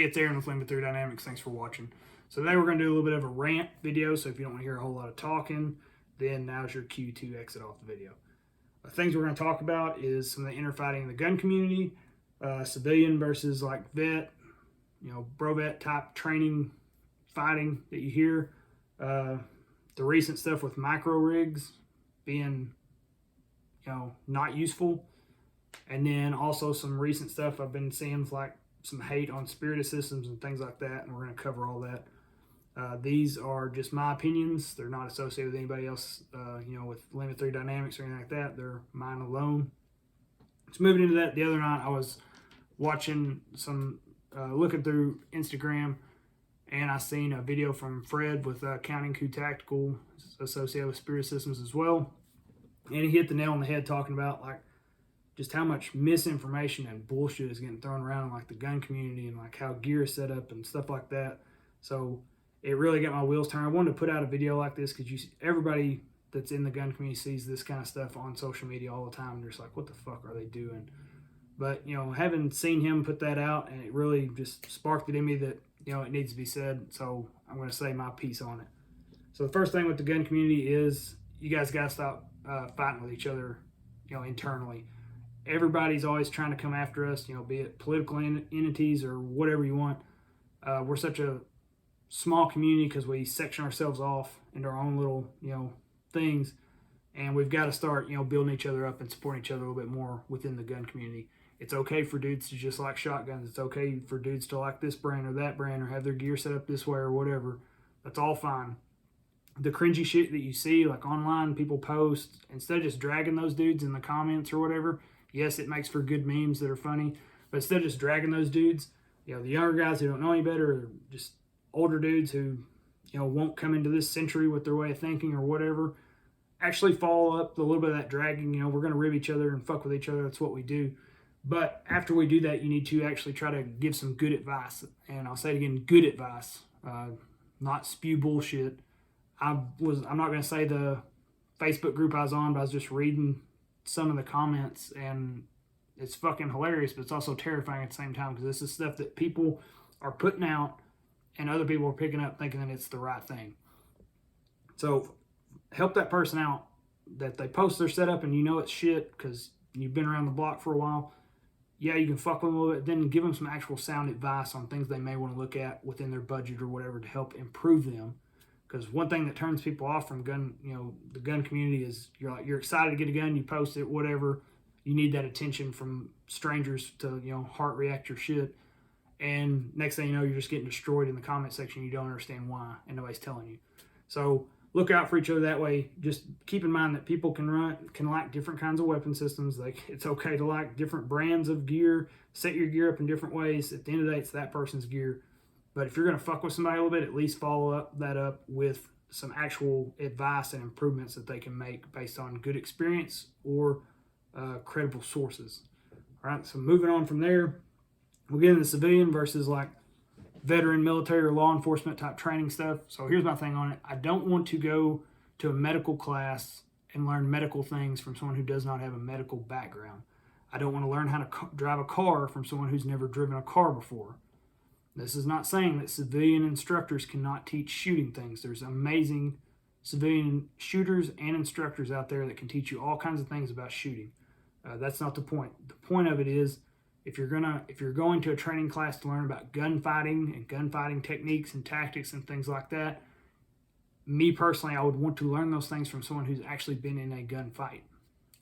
Hey, it's Aaron with Limit 3 Dynamics. Thanks for watching. So today we're going to do a little bit of a rant video, so if you don't want to hear a whole lot of talking, then now's your cue to exit off the video. The things we're going to talk about is some of the inner fighting in the gun community, civilian versus like vet, bro vet type training fighting that you hear, the recent stuff with micro rigs being, not useful, and then also some recent stuff I've been seeing with like some hate on Spiritus systems and things like that, and we're going to cover all that. These are just my opinions. They're not associated with anybody else, with Limit 3 Dynamics or anything like that. They're mine alone. So moving into that, the other night I was watching looking through Instagram, and I seen a video from Fred with Counting Coup Tactical, associated with Spirit Systems as well. And he hit the nail on the head talking about like just how much misinformation and bullshit is getting thrown around in like the gun community and like how gear is set up and stuff like that. So it really got my wheels turned. I wanted to put out a video like this because everybody that's in the gun community sees this kind of stuff on social media all the time, and they're just like, what the fuck are they doing? But having seen him put that out, and it really just sparked it in me that it needs to be said. So I'm going to say my piece on it. So the first thing with the gun community is you guys got to stop fighting with each other, internally. Everybody's always trying to come after us, be it political entities or whatever you want. We're such a small community because we section ourselves off into our own little, things. And we've got to start, building each other up and supporting each other a little bit more within the gun community. It's okay for dudes to just like shotguns. It's okay for dudes to like this brand or that brand or have their gear set up this way or whatever. That's all fine. The cringy shit that you see, like online, people post, instead of just dragging those dudes in the comments or whatever, yes, it makes for good memes that are funny, but instead of just dragging those dudes, the younger guys who don't know any better, or just older dudes who, won't come into this century with their way of thinking or whatever, actually follow up a little bit of that dragging. We're going to rib each other and fuck with each other. That's what we do. But after we do that, you need to actually try to give some good advice. And I'll say it again, good advice, not spew bullshit. I'm not going to say the Facebook group I was on, but I was just reading some of the comments, and it's fucking hilarious, but it's also terrifying at the same time, because this is stuff that people are putting out and other people are picking up thinking that it's the right thing. So help that person out that they post their setup and it's shit because you've been around the block for a while. Yeah, you can fuck with them a little bit, then give them some actual sound advice on things they may want to look at within their budget or whatever to help improve them. Because one thing that turns people off from the gun community is you're excited to get a gun, you post it, whatever. You need that attention from strangers to heart react your shit, and next thing you know, you're just getting destroyed in the comment section. You don't understand why, and nobody's telling you. So look out for each other that way. Just keep in mind that people can like different kinds of weapon systems. Like it's okay to like different brands of gear. Set your gear up in different ways. At the end of the day, it's that person's gear. But if you're going to fuck with somebody a little bit, at least follow that up with some actual advice and improvements that they can make based on good experience or credible sources. All right, so moving on from there, we'll get into civilian versus like veteran, military, or law enforcement type training stuff. So here's my thing on it. I don't want to go to a medical class and learn medical things from someone who does not have a medical background. I don't want to learn how to drive a car from someone who's never driven a car before. This is not saying that civilian instructors cannot teach shooting things. There's amazing civilian shooters and instructors out there that can teach you all kinds of things about shooting. That's not the point. The point of it is if you're going to a training class to learn about gunfighting and gunfighting techniques and tactics and things like that, me personally, I would want to learn those things from someone who's actually been in a gunfight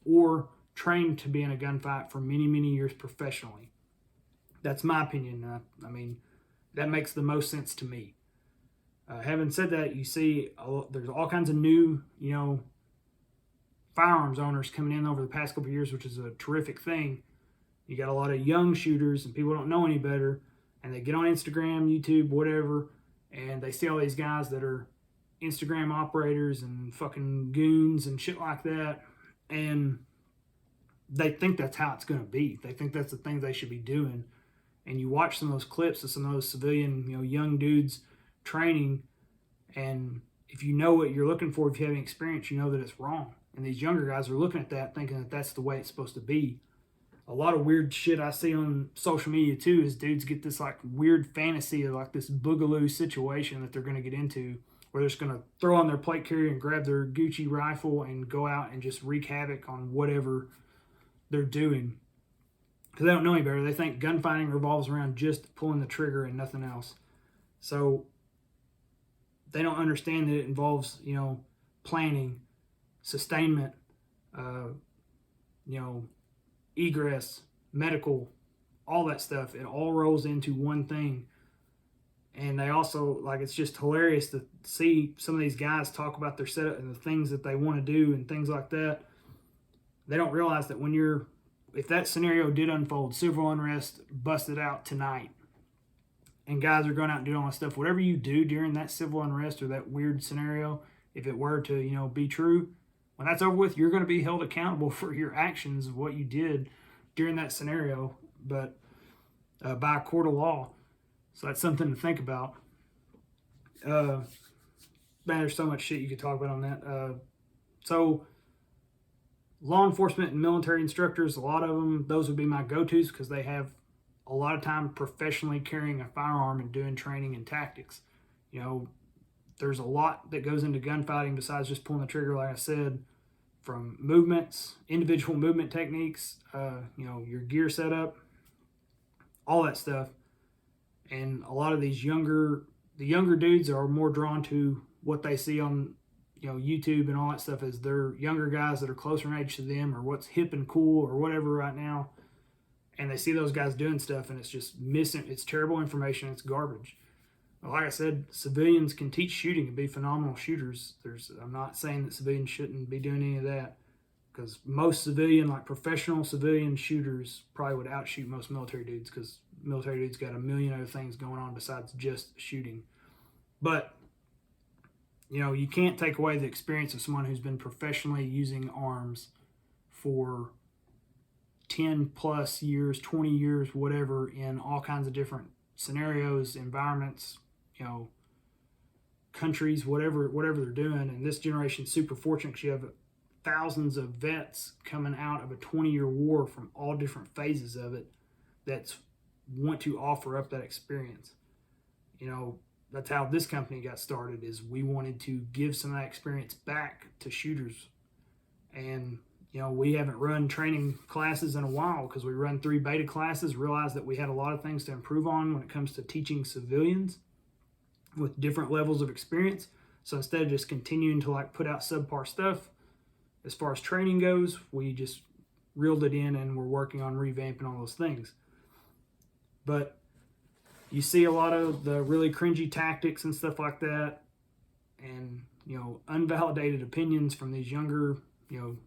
or trained to be in a gunfight for many, many years professionally. That's my opinion. That makes the most sense to me. Having said that, you see there's all kinds of new, firearms owners coming in over the past couple of years, which is a terrific thing. You got a lot of young shooters and people don't know any better, and they get on Instagram, YouTube, whatever, and they see all these guys that are Instagram operators and fucking goons and shit like that, and they think that's how it's going to be. They think that's the thing they should be doing. And you watch some of those clips of some of those civilian, young dudes training, and if you know what you're looking for, if you have any experience, you know that it's wrong. And these younger guys are looking at that thinking that that's the way it's supposed to be. a lot of weird shit I see on social media too is dudes get this like weird fantasy of like this boogaloo situation that they're going to get into, where they're just going to throw on their plate carrier and grab their Gucci rifle and go out and just wreak havoc on whatever they're doing. Because they don't know any better. They think gunfighting revolves around just pulling the trigger and nothing else. So they don't understand that it involves, you know, planning, sustainment, you know, egress, medical, all that stuff. It all rolls into one thing. And they also, like, it's just hilarious to see some of these guys talk about their setup and the things that they want to do and things like that. They don't realize that if that scenario did unfold, civil unrest busted out tonight, and guys are going out and doing all that stuff, whatever you do during that civil unrest or that weird scenario, if it were to, you know, be true, when that's over with, you're going to be held accountable for your actions of what you did during that scenario, but by a court of law. So that's something to think about. Man, there's so much shit you could talk about on that. So law enforcement and military instructors, a lot of them, those would be my go-tos because they have a lot of time professionally carrying a firearm and doing training and tactics. You know, there's a lot that goes into gunfighting besides just pulling the trigger, like I said, from movements, individual movement techniques, you know, your gear setup, all that stuff. And a lot of the younger dudes are more drawn to what they see on, you know, YouTube and all that stuff as they're younger guys that are closer in age to them or what's hip and cool or whatever right now. And they see those guys doing stuff and it's just missing. It's terrible information. It's garbage. Like I said, civilians can teach shooting and be phenomenal shooters. I'm not saying that civilians shouldn't be doing any of that, because most professional civilian shooters probably would outshoot most military dudes, because military dudes got a million other things going on besides just shooting. But, you know, you can't take away the experience of someone who's been professionally using arms for 10 plus years, 20 years, whatever, in all kinds of different scenarios, environments, you know, countries, whatever they're doing. And this generation's super fortunate because you have thousands of vets coming out of a 20-year war from all different phases of it that want to offer up that experience. You know, that's how this company got started, is we wanted to give some of that experience back to shooters. And, you know, we haven't run training classes in a while because we run 3 beta classes, realized that we had a lot of things to improve on when it comes to teaching civilians with different levels of experience. So instead of just continuing to like put out subpar stuff, as far as training goes, we just reeled it in and we're working on revamping all those things. But you see a lot of the really cringy tactics and stuff like that, and, you know, unvalidated opinions from these younger, you know,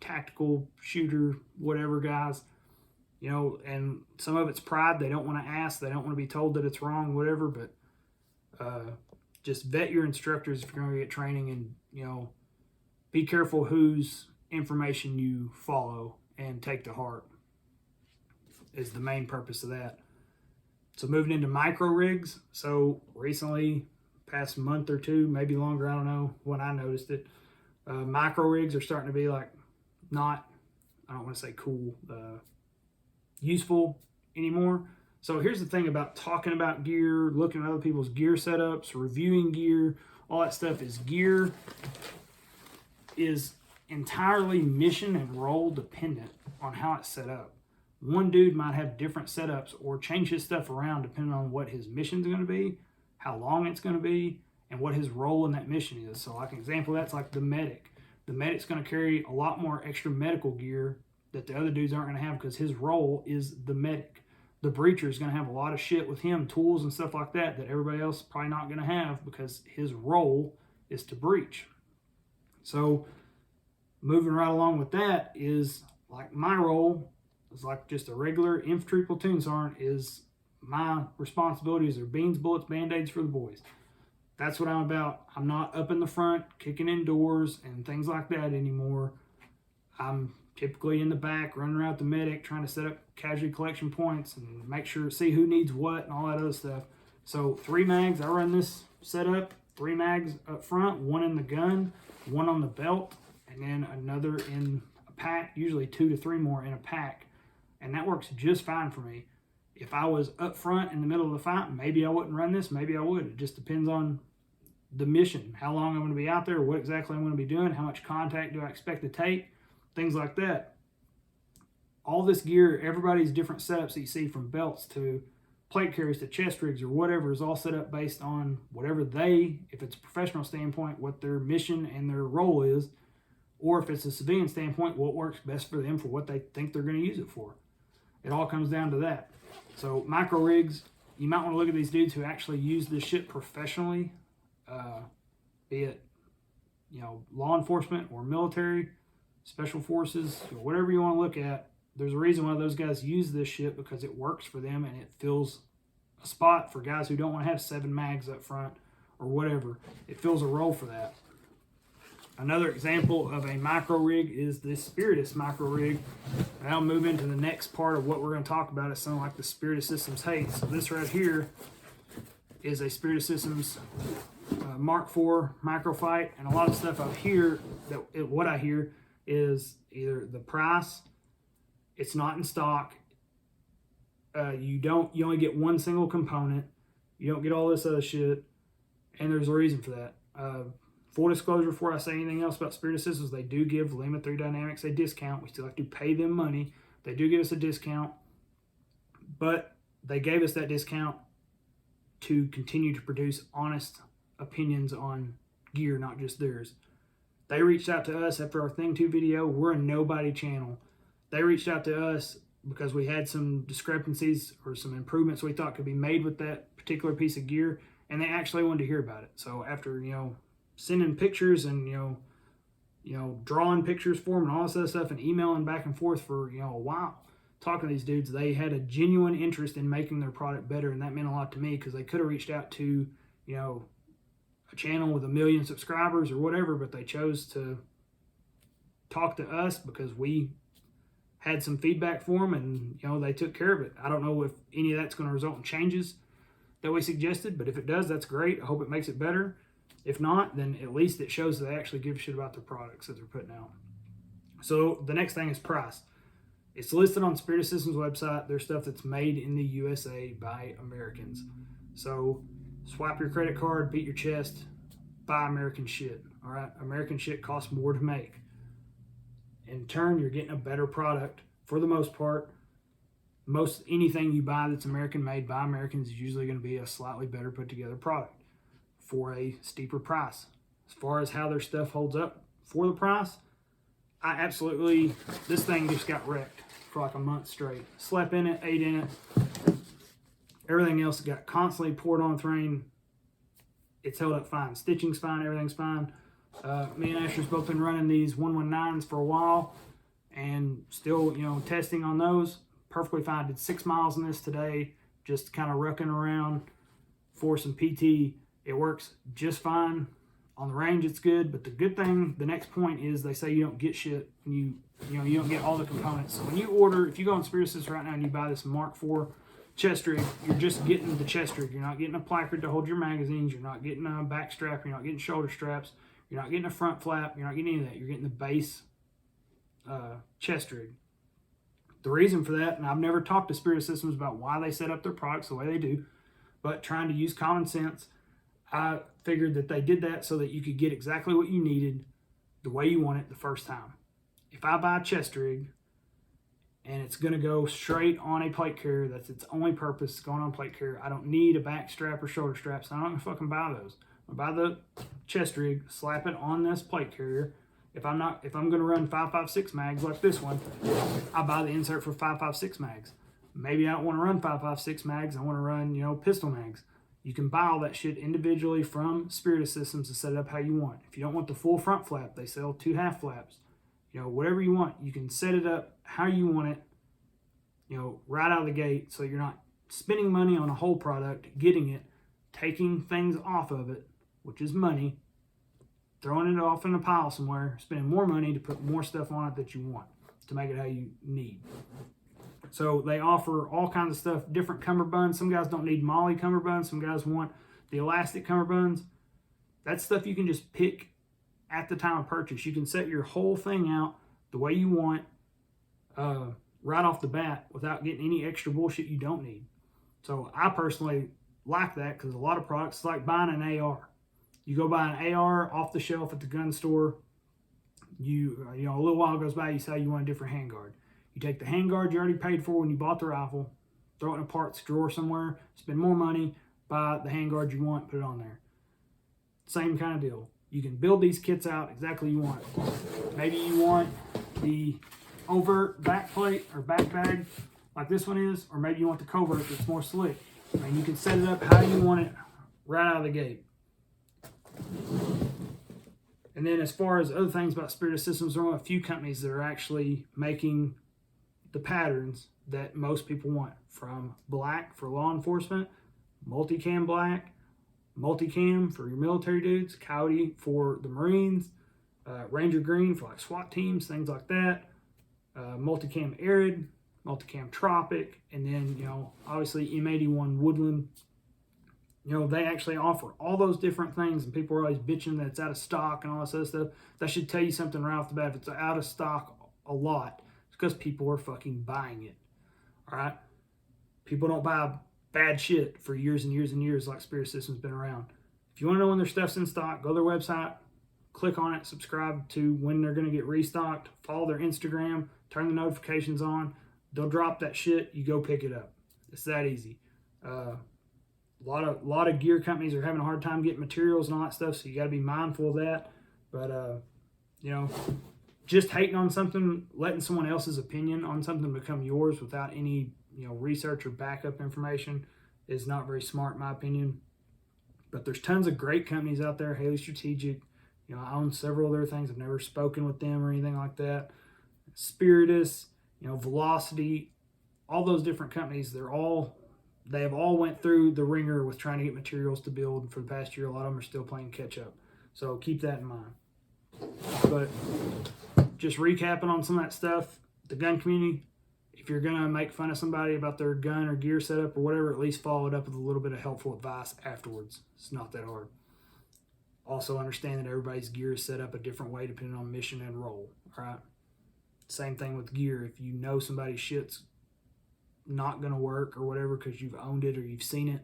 tactical shooter, whatever guys, you know, and some of it's pride. They don't want to ask. They don't want to be told that it's wrong, whatever, but just vet your instructors if you're going to get training, and, you know, be careful whose information you follow and take to heart is the main purpose of that. So moving into micro rigs. So recently, past month or two, maybe longer, I don't know when I noticed it, micro rigs are starting to be like not, I don't want to say cool, useful anymore. So here's the thing about talking about gear, looking at other people's gear setups, reviewing gear, all that stuff is gear is entirely mission and role dependent on how it's set up. One dude might have different setups or change his stuff around depending on what his mission's going to be, how long it's going to be, and what his role in that mission is. So like an example, that's like the medic. The medic's going to carry a lot more extra medical gear that the other dudes aren't going to have because his role is the medic. The breacher is going to have a lot of shit with him, tools and stuff like that everybody else is probably not going to have because his role is to breach. So moving right along with that is like my role is like just a regular infantry platoon sergeant. Is my responsibilities are beans, bullets, band-aids for the boys. That's what I'm about. I'm not up in the front kicking in doors and things like that anymore. I'm typically in the back running around the medic trying to set up casualty collection points and make sure, see who needs what and all that other stuff. So 3 mags, I run this setup, 3 mags up front, 1 in the gun, 1 on the belt, and then another in a pack, usually 2 to 3 more in a pack. and that works just fine for me. If I was up front in the middle of the fight, maybe I wouldn't run this, maybe I would. It just depends on the mission, how long I'm going to be out there, what exactly I'm going to be doing, how much contact do I expect to take, things like that. All this gear, everybody's different setups that you see, from belts to plate carriers to chest rigs or whatever, is all set up based on whatever they, if it's a professional standpoint, what their mission and their role is, or if it's a civilian standpoint, what works best for them for what they think they're going to use it for. It all comes down to that. So micro rigs, you might want to look at these dudes who actually use this shit professionally, be it, you know, law enforcement or military, special forces, or whatever you want to look at. There's a reason why those guys use this shit, because it works for them and it fills a spot for guys who don't want to have 7 mags up front or whatever. It fills a role for that. Another example of a micro rig is this Spiritus micro rig. And I'll move into the next part of what we're going to talk about. It's something like the Spiritus Systems hate. So this right here is a Spiritus Systems Mark IV microfight, and a lot of stuff out here what I hear is either the price, it's not in stock, you only get one single component, you don't get all this other shit, and there's a reason for that. Full disclosure, before I say anything else about Spiritus Systems, they do give Lima 3 Dynamics a discount. We still have to pay them money. They do give us a discount, but they gave us that discount to continue to produce honest opinions on gear, not just theirs. They reached out to us after our Thing 2 video. We're a nobody channel. They reached out to us because we had some discrepancies or some improvements we thought could be made with that particular piece of gear, and they actually wanted to hear about it. So after, sending pictures and, drawing pictures for them and all this other stuff and emailing back and forth for, a while, talking to these dudes, they had a genuine interest in making their product better, and that meant a lot to me, because they could have reached out to, a channel with 1 million subscribers or whatever, but they chose to talk to us because we had some feedback for them, and they took care of it. I don't know if any of that's going to result in changes that we suggested, but if it does, that's great. I hope it makes it better. If not, then at least it shows that they actually give a shit about their products that they're putting out. So the next thing is price. It's listed on Spiritus Systems website. There's stuff that's made in the USA by Americans. So swipe your credit card, beat your chest, buy American shit. All right, American shit costs more to make. In turn, you're getting a better product for the most part. Most anything you buy that's American made by Americans is usually going to be a slightly better put together product for a steeper price. As far as how their stuff holds up for the price, this thing just got wrecked for like a month straight. Slept in it, ate in it. Everything else got constantly poured on with rain. It's held up fine. Stitching's fine, everything's fine. Me and Asher's both been running these 119s for a while and still, testing on those. Perfectly fine. Did 6 miles in this today, just kind of rucking around for some PT. It works just fine. On the range, it's good, but the good thing, the next point is they say you don't get shit when you don't get all the components. So when you order, if you go on Spiritus right now and you buy this Mark IV chest rig, you're just getting the chest rig. You're not getting a placard to hold your magazines. You're not getting a back strap. You're not getting shoulder straps. You're not getting a front flap. You're not getting any of that. You're getting the base chest rig. The reason for that, and I've never talked to Spirit Systems about why they set up their products the way they do, but trying to use common sense, I figured that they did that so that you could get exactly what you needed the way you want it the first time. If I buy a chest rig and it's going to go straight on a plate carrier, that's its only purpose, going on a plate carrier, I don't need a back strap or shoulder straps. I'm not going to fucking buy those. I buy the chest rig, slap it on this plate carrier. If I'm going to run 5.56 mags like this one, I buy the insert for 5.56 mags. Maybe I don't want to run 5.56 mags. I want to run, pistol mags. You can buy all that shit individually from Spiritus Systems to set it up how you want. If you don't want the full front flap, they sell 2 half flaps. Whatever you want, you can set it up how you want it, right out of the gate, so you're not spending money on a whole product, getting it, taking things off of it, which is money, throwing it off in a pile somewhere, spending more money to put more stuff on it that you want, to make it how you need. So they offer all kinds of stuff, different cummerbunds. Some guys don't need molly cummerbunds. Some guys want the elastic cummerbunds. That's stuff you can just pick at the time of purchase. You can set your whole thing out the way you want. right off the bat without getting any extra bullshit you don't need. So I personally like that because a lot of products, it's like buying an AR. You go buy an AR off the shelf at the gun store. You know, a little while goes by, you say you want a different handguard. You take the handguard you already paid for when you bought the rifle, throw it in a parts drawer somewhere, spend more money, buy the handguard you want, put it on there. Same kind of deal. You can build these kits out exactly you want. Maybe you want the overt back plate or back bag like this one is, or maybe you want the covert that's more slick. And you can set it up how you want it right out of the gate. And then as far as other things about Spiritus Systems, there are a few companies that are actually making the patterns that most people want, from black for law enforcement, multicam black, multicam for your military dudes, coyote for the Marines, Ranger green for like SWAT teams, things like that, multicam arid, multicam tropic, and then, you know, obviously M81 woodland. You know, they actually offer all those different things, and people are always bitching that it's out of stock and all this other stuff. That should tell you something right off the bat. If it's out of stock a lot, it's because people are fucking buying it. All right? People don't buy bad shit for years and years and years like Spiritus Systems been around. If you want to know when their stuff's in stock, go to their website, click on it, subscribe to when they're going to get restocked, follow their Instagram, turn the notifications on. They'll drop that shit, you go pick it up. It's that easy. A lot of gear companies are having a hard time getting materials and all that stuff, so you got to be mindful of that. But you know, just hating on something, letting someone else's opinion on something become yours without any, you know, research or backup information is not very smart in my opinion. But there's tons of great companies out there. Haley Strategic, you know, I own several of their things. I've never spoken with them or anything like that. Spiritus, you know, Velocity, all those different companies, they have all went through the ringer with trying to get materials to build. And for the past year, a lot of them are still playing catch up. So keep that in mind. But just recapping on some of that stuff, the gun community, if you're going to make fun of somebody about their gun or gear setup or whatever, at least follow it up with a little bit of helpful advice afterwards. It's not that hard. Also understand that everybody's gear is set up a different way depending on mission and role. All right. Same thing with gear. If you know somebody's shit's not going to work or whatever because you've owned it or you've seen it,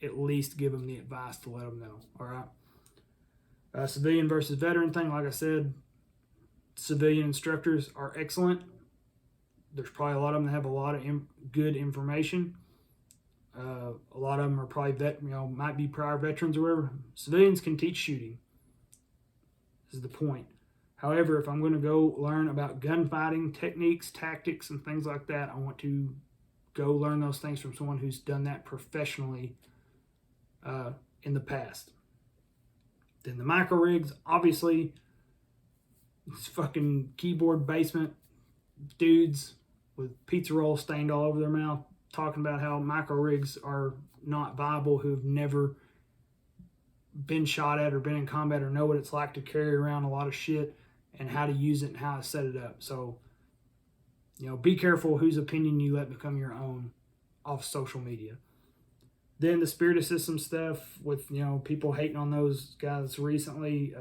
at least give them the advice to let them know. All right. Civilian versus veteran thing, like I said, civilian instructors are excellent. There's probably a lot of them that have a lot of good information. A lot of them are probably might be prior veterans or whatever. Civilians can teach shooting. This is the point. However, if I'm going to go learn about gunfighting techniques, tactics, and things like that, I want to go learn those things from someone who's done that professionally in the past. Then the micro rigs, obviously, these fucking keyboard basement dudes with pizza rolls stained all over their mouth talking about how micro rigs are not viable, who've never been shot at or been in combat or know what it's like to carry around a lot of shit and how to use it and how to set it up. So, you know, be careful whose opinion you let become your own off social media. Then the Spiritus System stuff with, you know, people hating on those guys recently.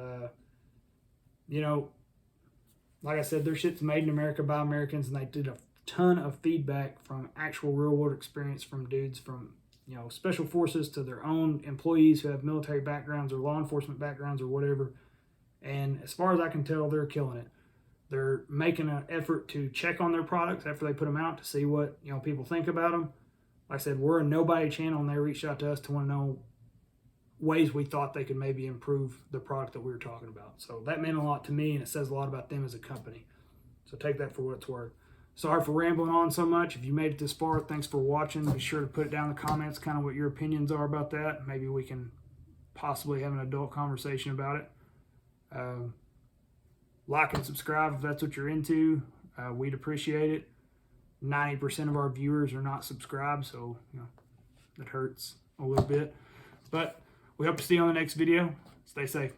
You know, like I said, their shit's made in America by Americans, and they did a ton of feedback from actual real world experience from dudes from, you know, special forces to their own employees who have military backgrounds or law enforcement backgrounds or whatever. And as far as I can tell, they're killing it. They're making an effort to check on their products after they put them out to see what, you know, people think about them. Like I said, we're a nobody channel, and they reached out to us to want to know ways we thought they could maybe improve the product that we were talking about. So that meant a lot to me, and it says a lot about them as a company. So take that for what it's worth. Sorry for rambling on so much. If you made it this far, thanks for watching. Be sure to put it down in the comments, kind of what your opinions are about that. Maybe we can possibly have an adult conversation about it. Like and subscribe if that's what you're into. We'd appreciate it. 90% of our viewers are not subscribed, so you know that hurts a little bit. But we hope to see you on the next video. Stay safe.